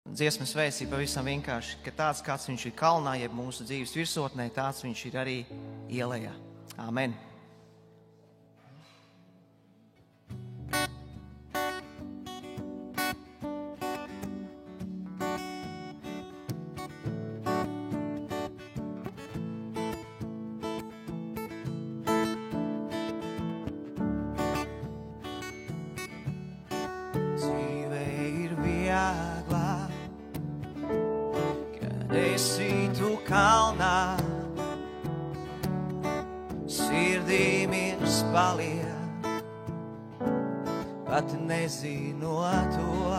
Dziesmas vēstīja pavisam vienkārši, ka tāds, kāds viņš ir kalnā, jeb mūsu dzīves virsotnē, tāds viņš ir arī ielējā. Āmen! Dzīve ir viegla, kad esi tu kalnā, sirdī miers paliek, pat nezinot to,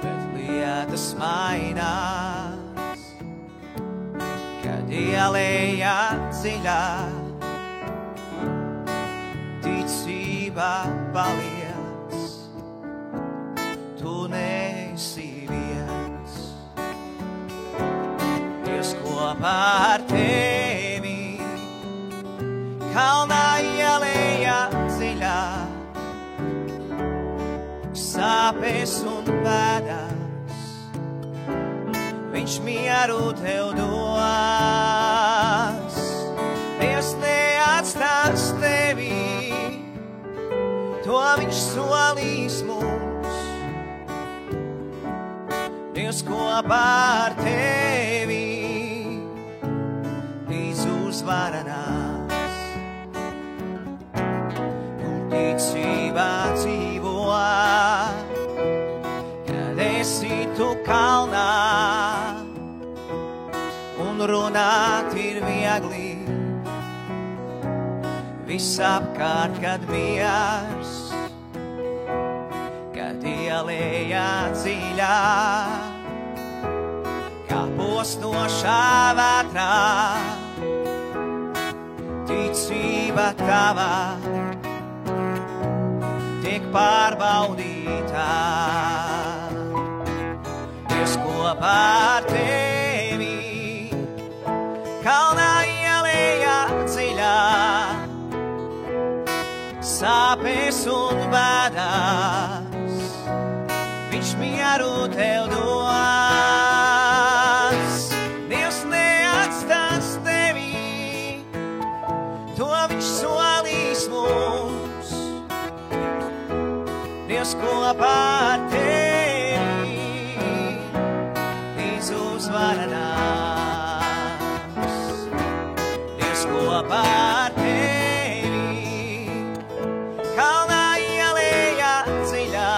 bet lietas mainās, kad ielejā dziļā, ticība paliec, tu neesi viens. Dievs kopā ar tevi, kalnā ielejā dziļā, sāpes un bēdās, viņš mieru tev dos. Dievs neatstās tevi, to viņš solīs mums. Dievs kopā ar tevi līdz uzvara nāks. Un ticībā dzīvo, kad esi tu kalnā, un runāt ir viegli, visapkārt, kad miers, kad ielejā dziļā, kā postošā vētrā, ticība tava tiek pārbaudītā. Dievs kopā ar tevi, kalnā ielejā dziļā, sāpes un bēdās, viņš mieru tev dos. Dievs neatstās tevi, to viņš solīs mums. Dievs kopā ar tevi līdz uzvara nāks. Dievs kopā ar tevi, kalnā ielejā dziļā,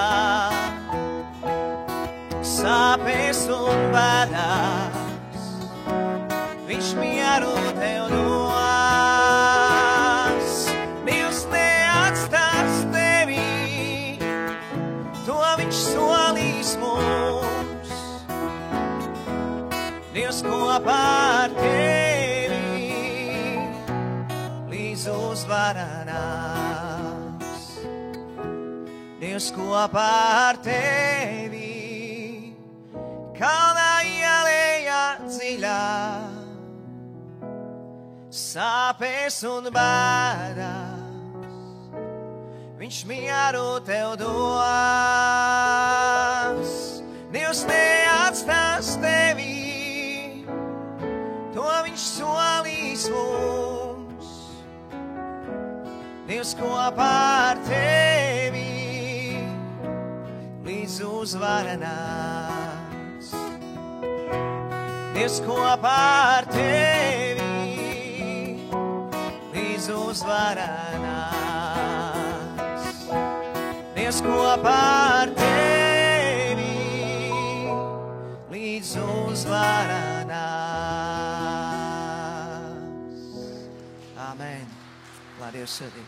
sāpes un bēdās, viņš mieru tev dos. Dievs neatstās tevi, to viņš solīs mums. Dievs kopā ar tevi līdz uzvara nāks. Dievs kopā ar tevi, kalnā ielejā dziļā, sāpes un bēdās, viņš mieru tev dos. Dievs neatstās tevi, to viņš solīs mums. Dievs kopā ar tevi līdz uzvara nāks. Dievs kopā ar tevi līdz uzvara nāks. Dievs kopā ar tevi līdz uzvara nāks. Amen. Lai Dievs svētī.